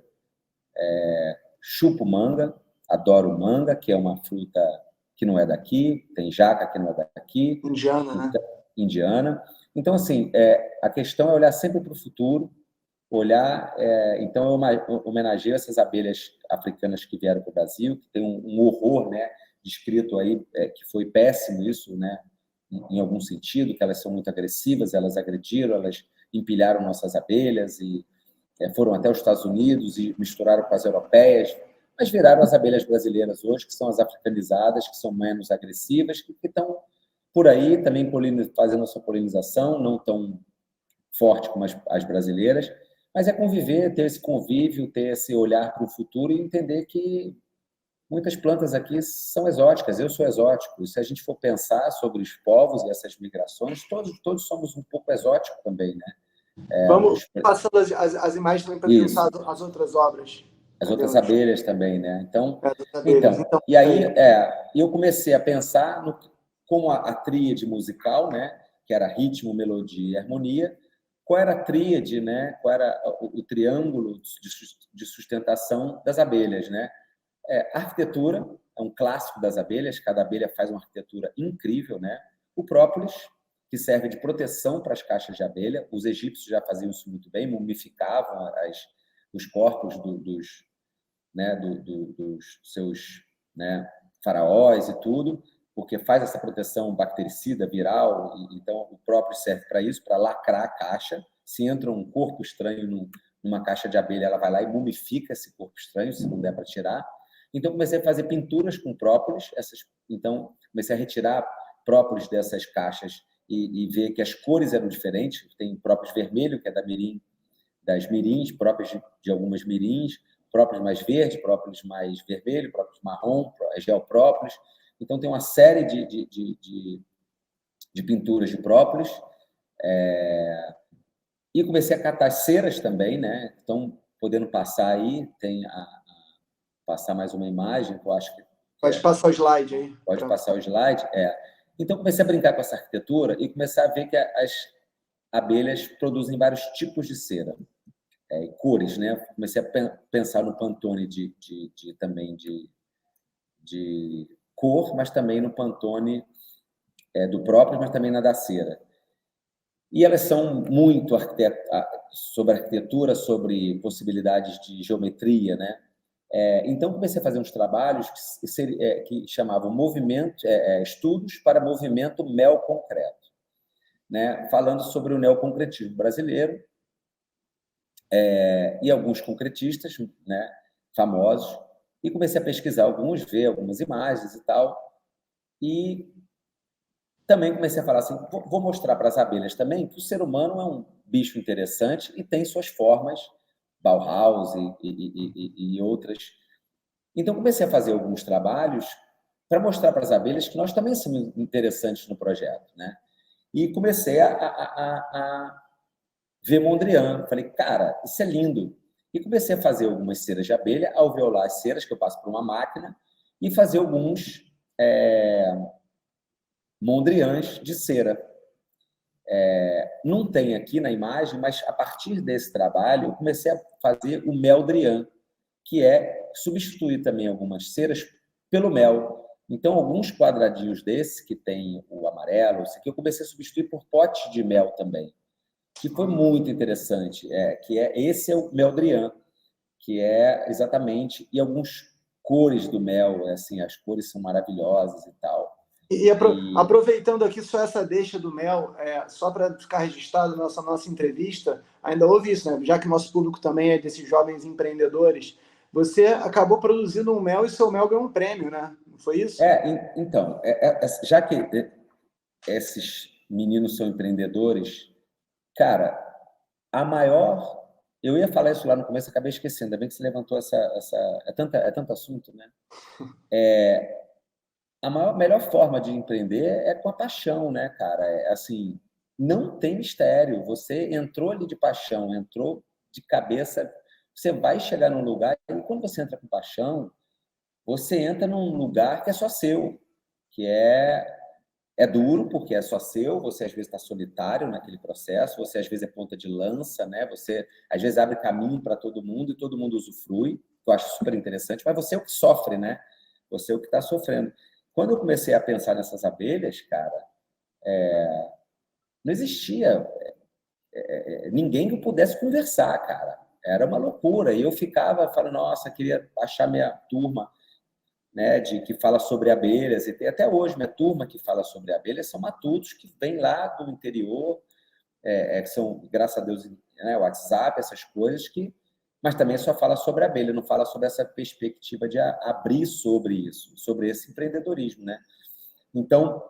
chupo manga, adoro manga, que é uma fruta que não é daqui, tem jaca que não é daqui. Indiana, né? Indiana. Então, assim, a questão é olhar sempre para o futuro, então eu homenageio essas abelhas africanas que vieram para o Brasil, que tem um horror, né, descrito aí, que foi péssimo isso, né, em algum sentido, que elas são muito agressivas, elas agrediram, elas empilharam nossas abelhas e foram até os Estados Unidos e misturaram com as europeias, mas viraram as abelhas brasileiras hoje, que são as africanizadas, que são menos agressivas, que estão por aí também fazendo a sua polinização, não tão forte como as brasileiras, mas é conviver, ter esse convívio, ter esse olhar para o futuro e entender que muitas plantas aqui são exóticas, eu sou exótico. E se a gente for pensar sobre os povos e essas migrações, todos somos um pouco exóticos também, né? Vamos passando as imagens também para pensar as outras obras. As outras abelhas também, né? Então, então, e aí eu comecei a pensar como a tríade musical, né? Que era ritmo, melodia e harmonia. Qual era a tríade, né? Qual era o triângulo de sustentação das abelhas, né? A arquitetura é um clássico das abelhas, cada abelha faz uma arquitetura incrível, né? O própolis, que serve de proteção para as caixas de abelha. Os egípcios já faziam isso muito bem, mumificavam os corpos dos seus, né, faraós e tudo, porque faz essa proteção bactericida, viral, então o própolis serve para isso, para lacrar a caixa. Se entra um corpo estranho numa caixa de abelha, ela vai lá e mumifica esse corpo estranho, se não der para tirar. Então, comecei a fazer pinturas com própolis. Então, comecei a retirar própolis dessas caixas e ver que as cores eram diferentes. Tem própolis vermelho, que é das mirins, próprios de algumas mirins, própolis mais verde, própolis mais vermelho, própolis marrom, geoprópolis. Então, tem uma série de pinturas de própolis. E comecei a catar ceras também, né? Então, podendo passar aí, passar mais uma imagem, que eu acho que... Pode passar o slide aí. Pode passar o slide, Então, comecei a brincar com essa arquitetura e começar a ver que as abelhas produzem vários tipos de cera. e cores, né? Comecei a pensar no Pantone também de cor, mas também no Pantone do próprio, mas também na da cera. E elas são muito sobre arquitetura, sobre possibilidades de geometria, né? Então, comecei a fazer uns trabalhos que chamavam estudos para movimento mel concreto, né? Falando sobre o neoconcretismo brasileiro e alguns concretistas, né, famosos, e comecei a pesquisar alguns, ver algumas imagens e tal, e também comecei a falar assim, vou mostrar para as abelhas também que o ser humano é um bicho interessante e tem suas formas, Bauhaus e outras. Então, comecei a fazer alguns trabalhos para mostrar para as abelhas que nós também somos interessantes no projeto, né? E comecei a ver Mondrian. Falei, cara, isso é lindo. E comecei a fazer algumas ceras de abelha, alveolar as ceras, que eu passo por uma máquina, e fazer alguns Mondrians de cera. Não tem aqui na imagem, mas a partir desse trabalho, eu comecei a fazer o Meldrian, que é substituir também algumas ceras pelo mel. Então, alguns quadradinhos desse, que tem o amarelo, isso aqui, eu comecei a substituir por potes de mel também, que foi muito interessante. Esse é o Meldrian, que é exatamente... E algumas cores do mel, assim, as cores são maravilhosas e tal. Aproveitando aqui só essa deixa do mel, só para ficar registrado na nossa entrevista, ainda houve isso, né? Já que o nosso público também é desses jovens empreendedores, você acabou produzindo um mel e seu mel ganhou um prêmio, né? Não foi isso? Então, já que esses meninos são empreendedores, cara, a maior... Eu ia falar isso lá no começo, acabei esquecendo, ainda bem que você levantou essa... É tanto assunto, né? A melhor forma de empreender é com a paixão, né, cara? Assim, não tem mistério. Você entrou ali de paixão, entrou de cabeça, você vai chegar num lugar, e quando você entra com paixão, você entra num lugar que é só seu, que é duro, porque é só seu, você às vezes está solitário naquele processo, você às vezes é ponta de lança, né? Você às vezes abre caminho para todo mundo e todo mundo usufrui, que eu acho super interessante, mas você é o que sofre, né? Você é o que está sofrendo. Quando eu comecei a pensar nessas abelhas, cara, não existia ninguém que eu pudesse conversar, cara. Era uma loucura. E eu ficava falando, nossa, queria achar minha turma, né, que fala sobre abelhas. E tem até hoje, minha turma que fala sobre abelhas são matutos que vêm lá do interior, que são, graças a Deus, né, WhatsApp, essas coisas, mas também só fala sobre abelha, não fala sobre essa perspectiva de abrir sobre isso, sobre esse empreendedorismo, né? Então,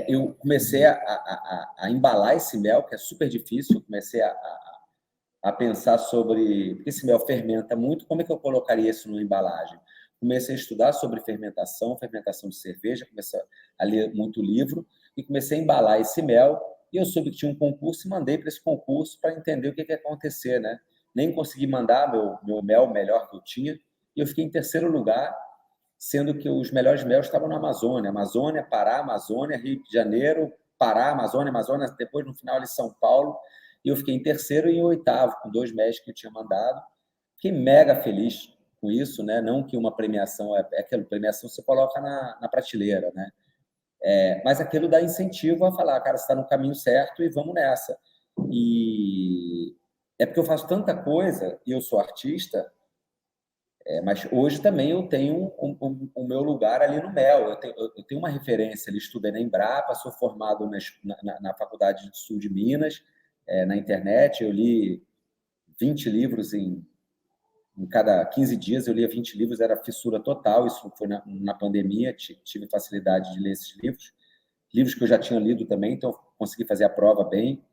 eu comecei a embalar esse mel, que é super difícil, eu comecei a pensar sobre... Porque esse mel fermenta muito, como é que eu colocaria isso numa embalagem? Comecei a estudar sobre fermentação de cerveja, comecei a ler muito livro e comecei a embalar esse mel. E eu soube que tinha um concurso e mandei para esse concurso para entender o que ia acontecer, né? Nem consegui mandar meu mel melhor que eu tinha. E eu fiquei em terceiro lugar, sendo que os melhores mel estavam na Amazônia. Amazônia, Pará, Amazônia, Rio de Janeiro, Pará, Amazônia, depois no final ali São Paulo. E eu fiquei em terceiro e em oitavo, com 2 médios que eu tinha mandado. Fiquei mega feliz com isso, né? Não que uma premiação aquela premiação você coloca na prateleira, né? Mas aquilo dá incentivo a falar, cara, você está no caminho certo e vamos nessa. E é porque eu faço tanta coisa e eu sou artista, mas hoje também eu tenho o meu lugar ali no mel. Eu tenho uma referência ali, estudei na Embrapa, sou formado na Faculdade do Sul de Minas, na internet, eu li 20 livros em cada 15 dias, eu lia 20 livros, era fissura total, isso foi na pandemia, tive facilidade de ler esses livros que eu já tinha lido também, então consegui fazer a prova bem.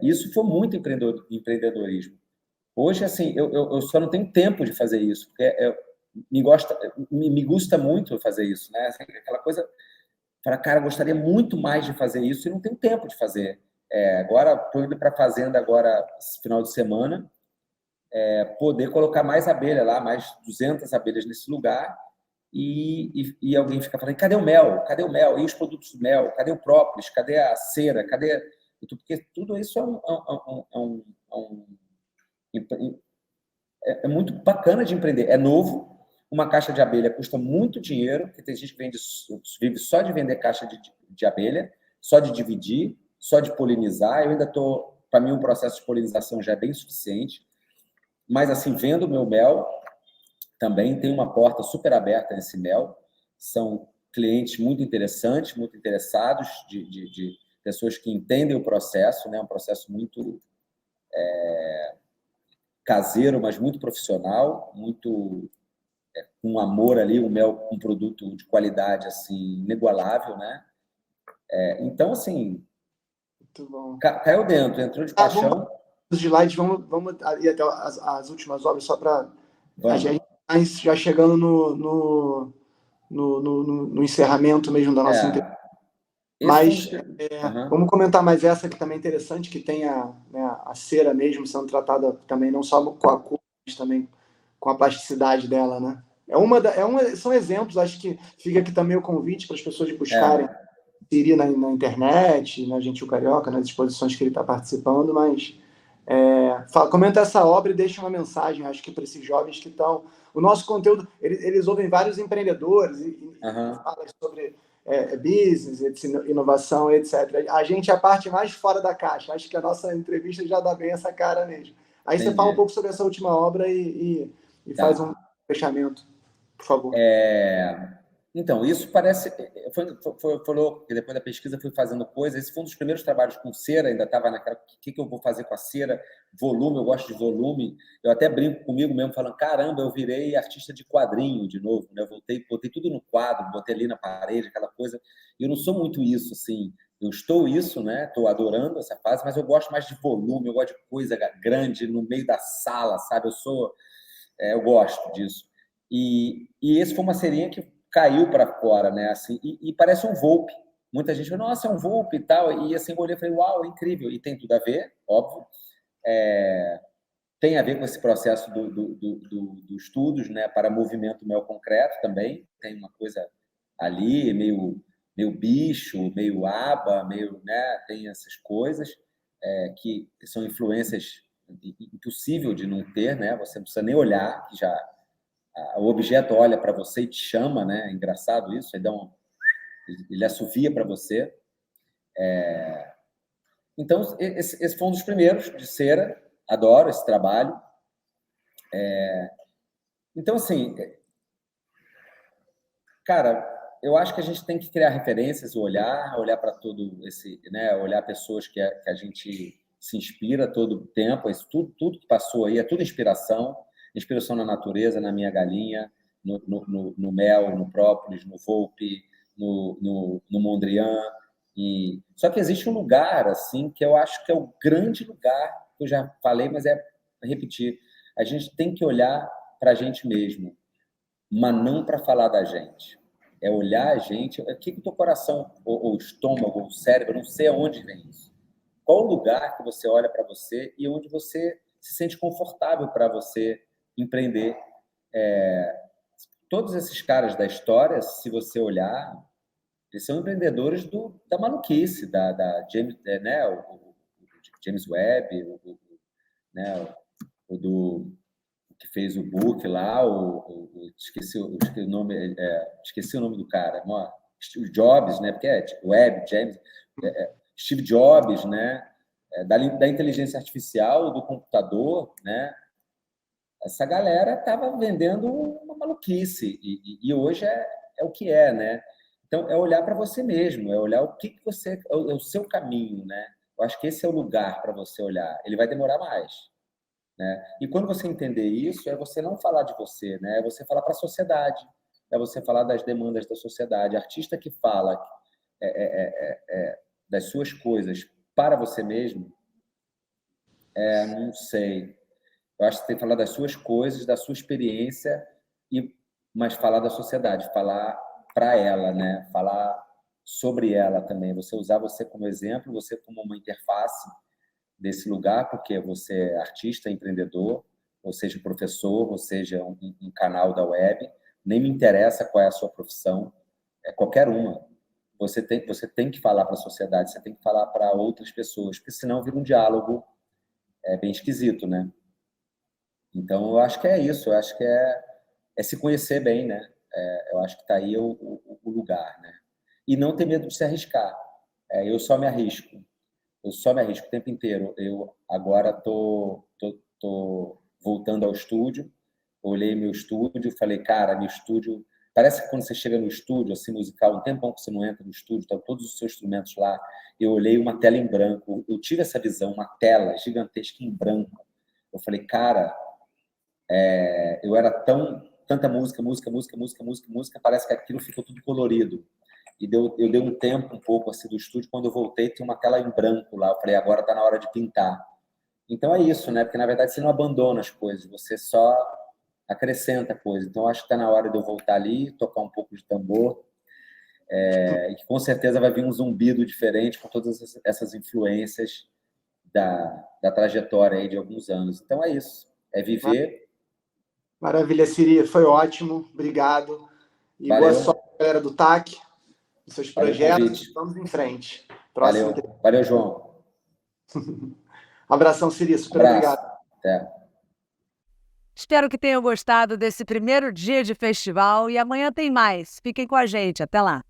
Isso foi muito empreendedorismo. Hoje, assim, eu só não tenho tempo de fazer isso, porque me gusta muito fazer isso, né? Aquela coisa, para cara, gostaria muito mais de fazer isso e não tenho tempo de fazer. Agora, estou indo para a fazenda agora, esse final de semana, poder colocar mais abelha lá, mais 200 abelhas nesse lugar, e alguém fica falando, cadê o mel? Cadê o mel? E os produtos do mel? Cadê o própolis? Cadê a cera? Cadê... Porque tudo isso é um É muito bacana de empreender. É novo, uma caixa de abelha custa muito dinheiro, porque tem gente que vive só de vender caixa de abelha, só de dividir, só de polinizar. Eu ainda estou... Para mim, um processo de polinização já é bem suficiente. Mas, assim, vendo o meu mel, também tem uma porta super aberta nesse mel. São clientes muito interessantes, muito interessados, de pessoas que entendem o processo, né? Um processo muito caseiro, mas muito profissional, muito com amor ali, um mel, um produto de qualidade assim inigualável, né? Então, assim, Muito bom. caiu dentro, entrou de Vamos paixão. os slides, vamos ir até as últimas obras, só para a gente já chegando no encerramento mesmo da nossa entrevista. Mas vamos comentar mais essa que também é interessante, que tem a cera mesmo sendo tratada também não só com a cor, mas também com a plasticidade dela, né? São exemplos, acho que fica aqui também o convite para as pessoas buscarem inserir na internet, na Gentil Carioca, nas exposições que ele está participando, mas comenta essa obra e deixa uma mensagem, acho que para esses jovens que estão... O nosso conteúdo, eles ouvem vários empreendedores e falam sobre business, inovação, etc. A gente é a parte mais fora da caixa. Acho que a nossa entrevista já dá bem essa cara mesmo. Aí Entendi. Você fala um pouco sobre essa última obra e faz um fechamento, por favor. Então, isso parece... Falou que depois da pesquisa fui fazendo coisas. Esse foi um dos primeiros trabalhos com cera, ainda estava naquela... O que eu vou fazer com a cera? Volume, eu gosto de volume. Eu até brinco comigo mesmo, falando, caramba, eu virei artista de quadrinho de novo, né? Botei tudo no quadro, botei ali na parede, aquela coisa. E eu não sou muito isso, assim. Eu estou isso, né? Estou adorando essa fase, mas eu gosto mais de volume, eu gosto de coisa grande no meio da sala, sabe? Eu gosto disso. E esse foi uma serinha que caiu para fora, né? Assim, e parece um Volpe. Muita gente falou, nossa, é um Volpe e tal. E assim, eu olhei e falei, uau, é incrível. E tem tudo a ver, óbvio. Tem a ver com esse processo do estudos, né? Para movimento mel concreto também. Tem uma coisa ali, meio bicho, meio aba, meio, né? Tem essas coisas que são influências impossível de não ter, né? Você não precisa nem olhar, que já o objeto olha para você e te chama, né? É engraçado isso, ele assovia para você. Então, esse foi um dos primeiros de cera, adoro esse trabalho. Então, assim, cara, eu acho que a gente tem que criar referências, olhar para todo esse, né? Olhar pessoas que a gente se inspira todo o tempo, isso, tudo que passou aí, é tudo inspiração na natureza, na minha galinha, no mel, no própolis, no Volpe, no Mondrian. Só que existe um lugar, assim, que eu acho que é o grande lugar, que eu já falei, mas é repetir. A gente tem que olhar para a gente mesmo, mas não para falar da gente. É olhar a gente... O que o teu coração, ou o estômago, ou o cérebro, não sei aonde vem isso. Qual o lugar que você olha para você e onde você se sente confortável para você empreender? Todos esses caras da história, se você olhar, eles são empreendedores da maluquice, da James, né, o James Webb, né, o que fez o book lá, esqueci o nome, esqueci o nome do cara, Steve Jobs, né, porque Webb, James, Steve Jobs, né, da inteligência artificial, do computador, né? Essa galera estava vendendo uma maluquice e hoje é o que é, né? Então, é olhar para você mesmo, é olhar o que você... É o seu caminho, né? Eu acho que esse é o lugar para você olhar. Ele vai demorar mais, né? E quando você entender isso, é você não falar de você, né? É você falar para a sociedade, é você falar das demandas da sociedade. Artista que fala das suas coisas para você mesmo, não sei. Eu acho que você tem que falar das suas coisas, da sua experiência, mas falar da sociedade, falar para ela, né? Falar sobre ela também. Você usar você como exemplo, você como uma interface desse lugar, porque você é artista, empreendedor, ou seja, professor, ou seja, um canal da web. Nem me interessa qual é a sua profissão, é qualquer uma. Você tem que falar para a sociedade, você tem que falar para outras pessoas, porque senão vira um diálogo bem esquisito, né? Então, eu acho que é isso, eu acho que é se conhecer bem, né? Eu acho que está aí o lugar, né? E não ter medo de se arriscar. Eu só me arrisco. Eu só me arrisco o tempo inteiro. Eu agora tô voltando ao estúdio, olhei meu estúdio, falei, cara, meu estúdio... Parece que quando você chega no estúdio, assim, musical, um tempão que você não entra no estúdio, estão todos os seus instrumentos lá, eu olhei uma tela em branco, eu tive essa visão, uma tela gigantesca em branco. Eu falei, cara, eu era tanta música, parece que aquilo ficou tudo colorido. E eu dei um tempo um pouco assim do estúdio, quando eu voltei tinha uma tela em branco lá, eu falei, agora está na hora de pintar. Então é isso, né? Porque na verdade você não abandona as coisas, você só acrescenta coisas. Então acho que está na hora de eu voltar ali, tocar um pouco de tambor, e que com certeza vai vir um zumbido diferente com todas essas influências da trajetória aí de alguns anos. Então é isso, é viver. Maravilha, Siri, foi ótimo, obrigado. E Valeu. boa sorte, galera do TAC, nos seus projetos. Valeu, vamos em frente. Valeu, João. Abração, Siri, super obrigado. Até. Espero que tenham gostado desse primeiro dia de festival e amanhã tem mais. Fiquem com a gente. Até lá.